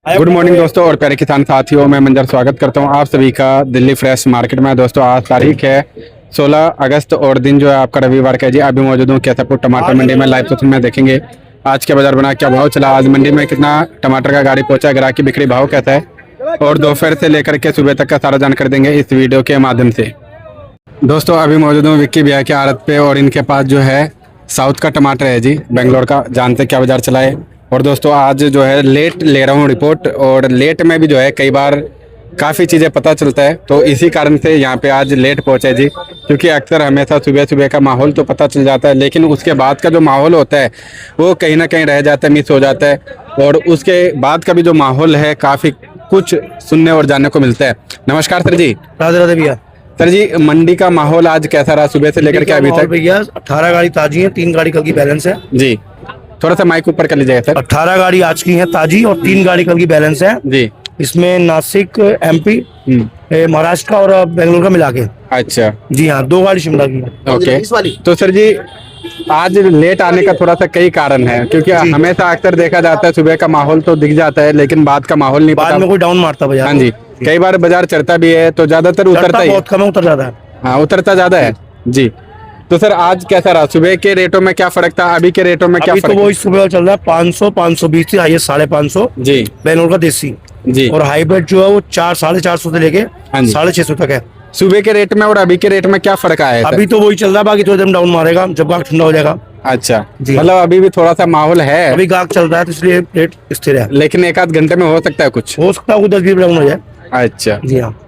Good morning दोस्तों और प्यारे किसान साथियों, मैं मंजर स्वागत करता हूं आप सभी का दिल्ली फ्रेश मार्केट में। दोस्तों आज तारीख है 16 अगस्त और दिन जो है आपका रविवार का जी। अभी मौजूद हूँ कैथापुर टमाटर मंडी में। लाइव सेशन में देखेंगे आज के बाजार बना, क्या भाव चला, आज मंडी में कितना टमाटर का गाड़ी पहुंचा, ग्राहक की बिक्री भाव कैसा है और दोपहर से लेकर के सुबह तक का सारा जानकारी देंगे इस वीडियो के माध्यम से। दोस्तों अभी मौजूद हूँ विक्की भैया के आड़त पे और इनके पास जो है साउथ का टमाटर है जी, बेंगलोर का। जानते क्या बाजार चला है। और दोस्तों आज जो है लेट ले रहा हूँ रिपोर्ट, और लेट में भी जो है कई बार काफ़ी चीज़ें पता चलता है, तो इसी कारण से यहाँ पे आज लेट पहुँचे जी। क्योंकि अक्सर हमेशा सुबह सुबह का माहौल तो पता चल जाता है, लेकिन उसके बाद का जो माहौल होता है वो कहीं ना कहीं रह जाता है, मिस हो जाता है। और उसके बाद का भी जो माहौल है काफ़ी कुछ सुनने और जानने को मिलता है। नमस्कार सर जी। राधे राधे भैया। सर जी मंडी का माहौल आज कैसा रहा सुबह से लेकर के अभी तक? भैया 18 गाड़ी ताजी है, 3 गाड़ी कल की बैलेंस है जी। थोड़ा सा माइक ऊपर कर लीजिएगा सर। 18 गाड़ी आज की है ताजी और 3 गाड़ी कल की बैलेंस है जी। इसमें नासिक एमपी महाराष्ट्र का और बेंगलुरु का मिला के। अच्छा जी हाँ, 2 गाड़ी शिमला की है। ओके। तो सर जी आज लेट आने का थोड़ा सा कई कारण है, क्योंकि हमेशा अक्सर देखा जाता है सुबह का माहौल तो दिख जाता है, लेकिन बाद का माहौल नहीं बाद पता। में कोई डाउन मारता बाजार। हाँ जी, कई बार बाजार चढ़ता भी है तो ज्यादातर उतरता ही है। बहुत कम है, उतर जाता है। हाँ उतरता ज्यादा है जी। तो सर आज कैसा रहा, सुबह के रेटों में क्या फर्क था, अभी के रेटों में क्या फर्क? तो वो सुबह चल रहा है 500 520 से हाईएस्ट 550 जी बेंगलुरु का देसी जी। और हाइब्रिड जो है वो 4 450 से लेके 650 तक है सुबह के रेट में। और अभी के रेट में क्या फर्क आया है? अभी तो वही चल रहा है, बाकी तो एकदम डाउन मारेगा जब गाहक ठंडा हो जाएगा। अच्छा जी। मतलब अभी भी थोड़ा सा माहौल है, अभी गाहक चल रहा है तो इसलिए रेट स्थिर है। लेकिन एक आध घंटे में हो सकता है कुछ, हो सकता है 10-20 डाउन हो जाए। अच्छा जी हाँ।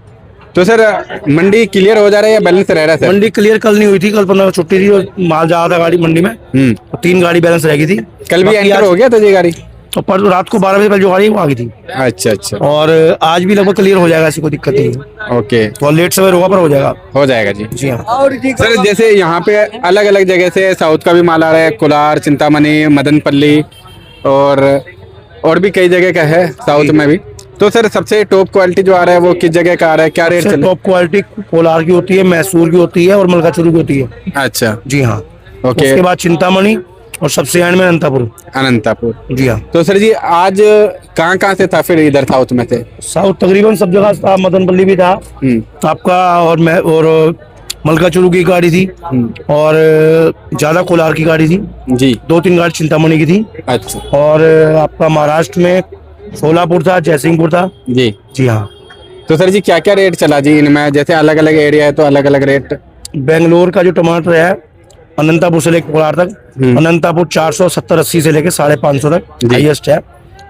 तो सर मंडी क्लियर हो जा रहा है या बैलेंस रह रहा है सर? मंडी क्लियर कल नहीं हुई थी, कल 15 छुट्टी थी और माल जा रहा था गाड़ी मंडी में। 3 गाड़ी बैलेंस रह गई थी। कल भी एंटर हो गया था जी गाड़ी? तो पर रात को 12 बजे कल जो गाड़ी वो आ गई थी। अच्छा अच्छा। और आज भी लगभग क्लियर हो जाएगा, ऐसी कोई दिक्कत नहीं है। ओके, तो लेट सवेर होगा पर हो जाएगा जी। जी हाँ। सर जैसे यहाँ पे अलग अलग जगह से साउथ का भी माल आ रहा है, कोलार, चिंतामणि, मदनपल्ली और भी कई जगह का है साउथ में भी। तो सर सबसे टॉप क्वालिटी जो आ रहा है वो किस जगह का आ रहा है, क्या रेट चल रहा है? टॉप क्वालिटी कोलार की होती है, मैसूर की होती है और मलकाचुरू की होती है। अच्छा जी हाँ। ओके। उसके बाद चिंतामणि और सबसे एंड में अनंतापुर। जी हाँ। तो सर जी आज कहाँ से था फिर इधर साउथ में थे? साउथ तकरीबन सब जगह था, मदनपल्ली भी था आपका और मलकाचुरू की गाड़ी थी और ज्यादा कोलार की गाड़ी थी जी। 2-3 गाड़ी चिंतामणि की थी। अच्छा। और आपका महाराष्ट्र में सोलापुर था, जयसिंहपुर था जी। जी हाँ। तो सर जी क्या क्या रेट चला जी इनमें? जैसे अलग अलग एरिया है तो अलग अलग रेट। बेंगलोर का जो टमाटर है अनंतापुर से लेकर कोलार तक, अनंतापुर 470-80 से लेकर 550 तक हाईएस्ट है।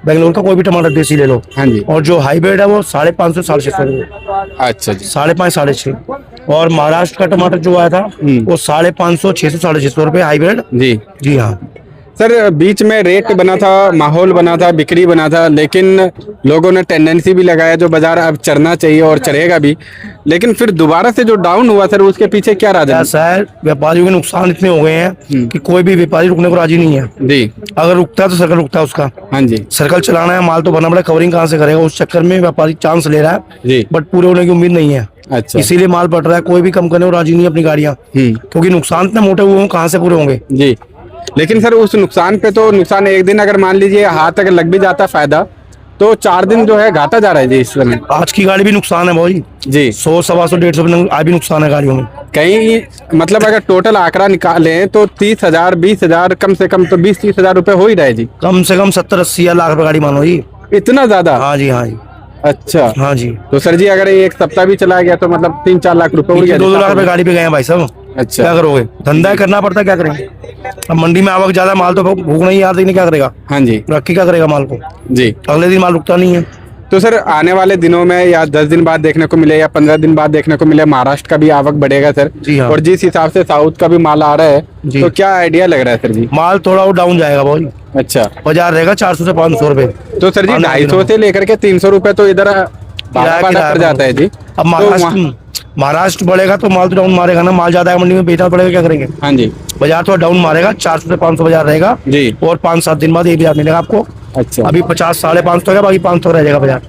बेंगलोर का कोई भी टमाटर देसी ले लो। हाँ जी। और जो हाइब्रिड है वो 550 650। अच्छा जी। 550 650। और महाराष्ट्र का टमाटर जो आया था वो 550 600 650 रुपए हाइब्रिड जी। जी हाँ। सर बीच में रेट बना था, माहौल बना था, बिक्री बना था, लेकिन लोगों ने टेंडेंसी भी लगाया जो बाजार अब चढ़ना चाहिए और चढ़ेगा भी, लेकिन फिर दोबारा से जो डाउन हुआ सर उसके पीछे क्या राज है? ऐसा है, व्यापारियों के नुकसान इतने हो गए हैं कि कोई भी व्यापारी रुकने को राजी नहीं है जी। अगर रुकता है तो सर्कल रुकता है उसका। हाँ जी। सर्कल चलाना है, माल तो भरना पड़ेगा, कवरिंग कहाँ से करेगा? उस चक्कर में व्यापारी चांस ले रहा है जी, बट पूरे होने की उम्मीद नहीं है। अच्छा। इसीलिए माल पट रहा है, कोई भी कम करने को राजी नहीं है अपनी गाड़ियाँ, क्योंकि नुकसान इतने मोटे हुए हैं, कहाँ से पूरे होंगे जी। लेकिन सर उस नुकसान पे तो नुकसान एक दिन अगर मान लीजिए हाथ अगर लग भी जाता फायदा, तो 4 दिन जो है घाटा जा रहा है जी इस समय। आज की गाड़ी भी नुकसान है भाई जी। 100 125 150 आज भी नुकसान है गाड़ियों में। कहीं मतलब अगर टोटल आंकड़ा निकालें तो 30,000 20,000 कम से कम तो 20-30 हजार रुपए हो ही रहे जी। कम से कम 70-80 लाख रुपए गाड़ी मानो जी। इतना ज्यादा? हाँ जी हाँ जी। अच्छा हाँ जी। तो सर जी अगर एक सप्ताह भी चला गया तो मतलब 3-4 लाख रुपए हो गया। 2 लाख रुपए गाड़ी पे गए हैं भाई साहब। अच्छा। क्या करोगे, धंधा करना पड़ता है, क्या करेंगे? अब मंडी में आवक ज्यादा, माल तो भूखना ही यार, क्या करेगा? हाँ जी। रखी क्या करेगा माल को जी। अगले दिन माल रुकता नहीं है। तो सर आने वाले दिनों में या 10 दिन बाद देखने को मिले या 15 दिन बाद देखने को मिले महाराष्ट्र का भी आवक बढ़ेगा सर? जी हाँ। और जिस हिसाब से साउथ का भी माल आ रहा है तो क्या आइडिया लग रहा है सर जी? माल थोड़ा वो डाउन जाएगा भाई। अच्छा। बाजार रहेगा 400 से 500 रुपए। तो सर जी 250 से लेकर के 300 रुपए तो इधर पड़ जाता है जी। अब महाराष्ट्र बढ़ेगा तो माल तो डाउन मारेगा ना, माल ज्यादा है मंडी में, बेचना पड़ेगा, क्या करेंगे? हाँ जी। बाजार थोड़ा डाउन मारेगा, 400 से 500 बाजार रहेगा जी। और 5-7 दिन बाद ये बाजार मिलेगा आपको। अच्छा। अभी 50 550 का, बाकी 500 रह जाएगा बाजार।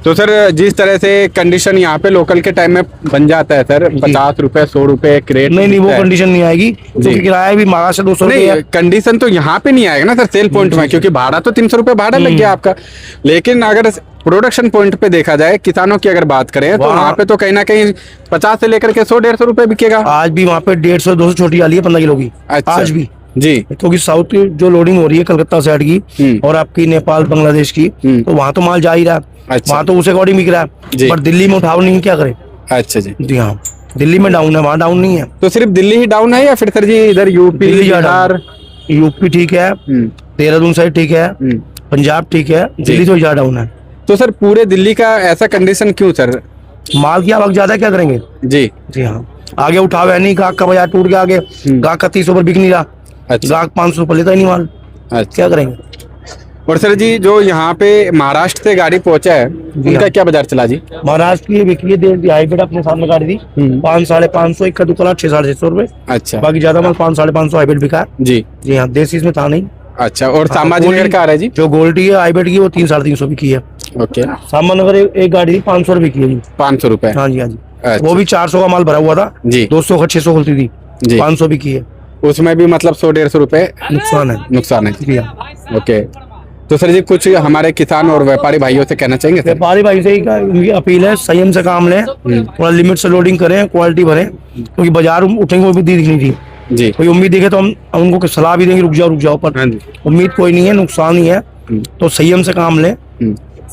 तो सर जिस तरह से कंडीशन यहाँ पे लोकल के टाइम में बन जाता है सर, 50 रुपए 100 रुपए क्रेट नहीं वो कंडीशन नहीं आएगी, क्योंकि किराया भी महाराष्ट्र 200 रुपये नहीं, कंडीशन तो यहाँ पे नहीं आएगा ना सर सेल पॉइंट में, क्योंकि भाड़ा तो 300 रुपए भाड़ा लग गया आपका। लेकिन अगर प्रोडक्शन पॉइंट पे देखा जाए, किसानों की अगर बात करें, तो वहाँ पे तो कहीं ना कहीं 50 से लेकर के 100-150 रुपए बिकेगा। आज भी वहाँ पे 150-200 छोटी आली है 15 किलो की। अच्छा। आज भी जी, क्योंकि साउथ की जो लोडिंग हो रही है कलकत्ता साइड की और आपकी नेपाल बांग्लादेश की, तो वहाँ तो माल जा ही रहा है। अच्छा। वहाँ तो उस अकॉर्डिंग बिक रहा जी। है, पर दिल्ली में उठाव नहीं, क्या करे। अच्छा जी। जी हाँ, दिल्ली में डाउन है, वहाँ डाउन नहीं है। तो सिर्फ दिल्ली ही डाउन है या फिर सर जी इधर यूपी दिल्ली बिहार? यूपी ठीक है, देहरादून साइड ठीक है, पंजाब ठीक है, दिल्ली तो ज्यादा डाउन है। तो सर पूरे दिल्ली का ऐसा कंडीशन क्यों सर? माल की आवक ज्यादा है, क्या करेंगे। जी जी हाँ, आगे उठाव है नहीं, गाहक का बाजार टूट गया, आगे गाहक का 30 पर बिक नहीं रहा। अच्छा। गाहक 500 पर लेता ही नहीं माल, अच्छा। क्या करेंगे। और सर जी जो यहाँ पे महाराष्ट्र से गाड़ी पहुंचा है, उनका क्या बाजार चला जी? महाराष्ट्र की बिकी है, हाईब्रिड अपने सामने गाड़ी दी 500-550, एक का दुकान 600-650 रुपए। अच्छा। बाकी ज्यादा माल 500-550 हाईब्रिड बिका है। जी जी हाँ, देसी इसमें था नहीं। अच्छा। और सामाजिक नगर का आ रहा है जी? जो गोल्डी है हाईब्रिड की, वो 300-350 बिकी है। ओके। सामान नगर एक गाड़ी थी 500 रुपए की है जी। 500 रुपए? हाँ जी, हाँ जी। अच्छा। वो भी 400 का माल भरा हुआ था जी। 200 का 600 खुलती थी जी। 500 बिकी है। उसमें भी मतलब 100-150 रुपए नुकसान है जी। हाँ, ओके। तो सर जी कुछ हमारे किसान और व्यापारी भाइयों से कहना चाहेंगे सर? व्यापारी भाई से ही उनकी अपील है, संयम से काम लें, थोड़ा लिमिट से लोडिंग करें, क्वालिटी भरें, क्योंकि बाजार उठेंगे वो भी दिखनी थी। जी। कोई उम्मीद देखे तो हम उनको सलाह भी देंगे, रुक जाओ, पर हाँ जी। उम्मीद कोई नहीं है, नुकसान ही है। तो संयम से काम लें,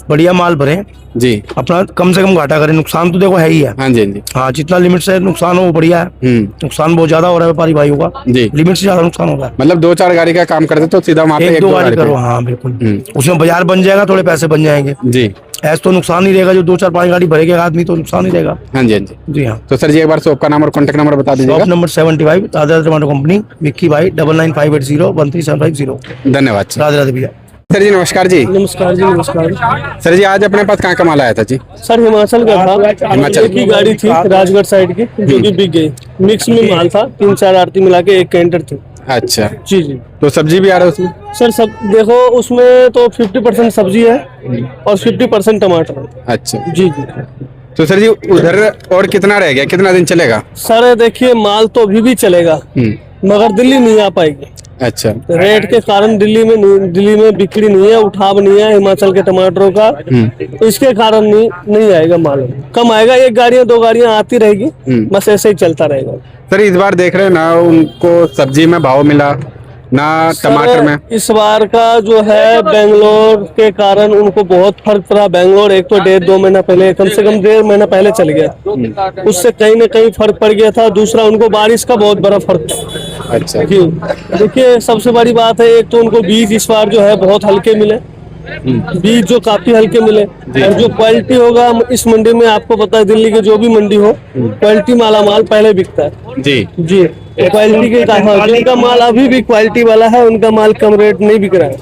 बढ़िया माल भरें, जी। अपना कम से कम घाटा करें। नुकसान तो देखो है ही है। हाँ जी, हाँ जी। हाँ, जितना लिमिट से नुकसान हो वो बढ़िया है। नुकसान बहुत ज्यादा हो रहा है व्यापारी भाइयों का, जी। लिमिट से ज्यादा नुकसान हो रहा है। मतलब 2-4 गाड़ी का काम करते तो सीधा वहाँ पे 1-2 गाड़ी पे। करो, हाँ बिल्कुल, उसमें बाजार बन जाएगा, थोड़े पैसे बन जाएंगे। जी। ऐसा तो नुकसान नहीं रहेगा, जो 2-4-5 गाड़ी भरेगा आदमी तो नुकसान ही रहेगा। हाँ जी, हाँ जी। जी हाँ। तो सर जी एक बार शॉप का नाम और कॉन्टेक्ट नंबर बता दीजिएगा। शॉप नंबर 75 दादा टमाटो कंपनी, विक्की भाई 9958013750। धन्यवाद सर। राधे राधे भैया। सर जी नमस्कार जी। नमस्कार जी, नमस्कार सर जी आज अपने पास कहाँ का माल आया था जी? सर। हिमाचल का था, हिमाचल एक ही गाड़ी थी राजगढ़ साइड की जो कि बिक गई। मिक्स में माल था, 3-4 आरती मिला के एक कैंटर थी। अच्छा। जी जी। तो सब्जी भी आ रहा है उसमें? सर सब देखो, उसमें तो 50% सब्जी है और 50% टमाटर है। अच्छा जी जी। तो सर जी उधर और कितना रह गया, कितना दिन चलेगा? सर देखिए, माल तो अभी भी चलेगा, मगर दिल्ली नहीं आ पाएगी। अच्छा। रेट के कारण दिल्ली में बिक्री नहीं है, उठाव नहीं है हिमाचल के टमाटरों का, तो इसके कारण नहीं आएगा माल, कम आएगा। 1 गाड़ियां 2 गाड़ियां आती रहेगी, बस ऐसे ही चलता रहेगा। सर इस बार देख रहे हैं ना, उनको सब्जी में भाव मिला ना, टमाटर में? इस बार का जो है बेंगलोर के कारण उनको बहुत फर्क पड़ा। बेंगलोर एक तो 1.5-2 महीना पहले, कम से कम 1.5 महीना पहले चल गया, उससे कहीं ना कहीं फर्क पड़ गया था। दूसरा उनको बारिश का बहुत बड़ा फर्क था। अच्छा। जी देखिए, सबसे बड़ी बात है, एक तो उनको बीज इस बार जो है बहुत हल्के मिले, बीज जो काफी हल्के मिले, और जो क्वालिटी होगा इस मंडी में, आपको पता है दिल्ली की जो भी मंडी हो, क्वालिटी माला माल पहले बिकता है। जी जी, क्वालिटी के जिनका माल अभी भी क्वालिटी वाला है, उनका माल कम रेट नहीं बिक रहा है।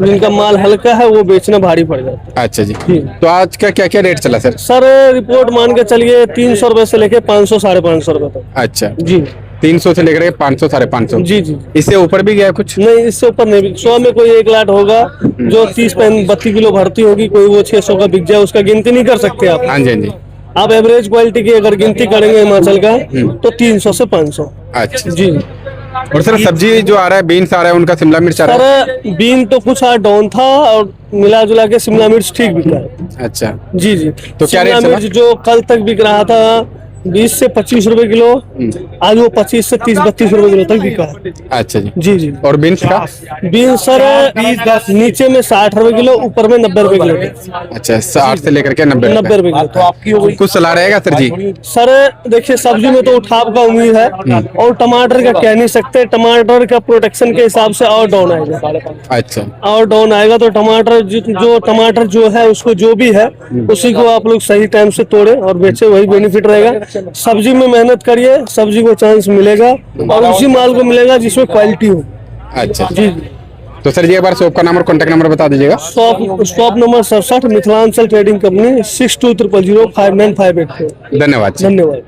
जिनका माल हल्का है वो बेचना भारी पड़ जाता है। अच्छा जी। तो आज का क्या क्या रेट चला सर? सर रिपोर्ट मान के चलिए 300 रुपए से लेके 500-550 रुपए तक। अच्छा जी। 300 से लेकर 500-550? जी जी। इससे ऊपर भी गया कुछ? नहीं, इससे ऊपर नहीं बिक। 100 में कोई 1 लाट होगा जो 30-32 किलो भरती होगी, कोई वो 600 का बिक जाए, उसका गिनती नहीं कर सकते आप। हाँ जी, हाँ जी। आप एवरेज क्वालिटी की अगर गिनती करेंगे हिमाचल का, तो 300 से 500। अच्छा जी। और सर सब्जी जो आ रहा है, बीन्स आ रहा है, उनका शिमला मिर्च आ रहा है? सर बीन तो कुछ डाउन था, और मिला जुला के शिमला मिर्च ठीक बिका है। अच्छा। जी जी। तो क्या रेट शिमला मिर्च जो कल तक बिक रहा था 20 से 25 रुपए किलो, आज वो 25 से 30-32 रुपए किलो तक बिका है। अच्छा जी। जी जी। और बीन्स का? बीन्स सर नीचे में 60 रुपए किलो, ऊपर में 90 रुपए किलो। अच्छा, 60 से लेकर के 90 90 रुपए किलो। तो आपकी हो गई। कुछ सलाह रहेगा सर जी? सर देखिए, सब्जी में तो उठाव का उम्मीद है, और टमाटर का कह नहीं सकते। टमाटर का प्रोटेक्शन के हिसाब से और डाउन आएगा। अच्छा। और डाउन आएगा तो टमाटर जो है, उसको जो भी है उसी को आप लोग सही टाइम से तोड़े और बेचे, वही बेनिफिट रहेगा। सब्जी में मेहनत करिए, सब्जी को चांस मिलेगा, और उसी माल को मिलेगा जिसमें क्वालिटी हो। अच्छा जी। तो सर जी एक बार शॉप का नाम और कॉन्टेक्ट नंबर बता दीजिएगा। Shop number 67, Mithilanchal trading company, 6200059584। धन्यवाद। धन्यवाद।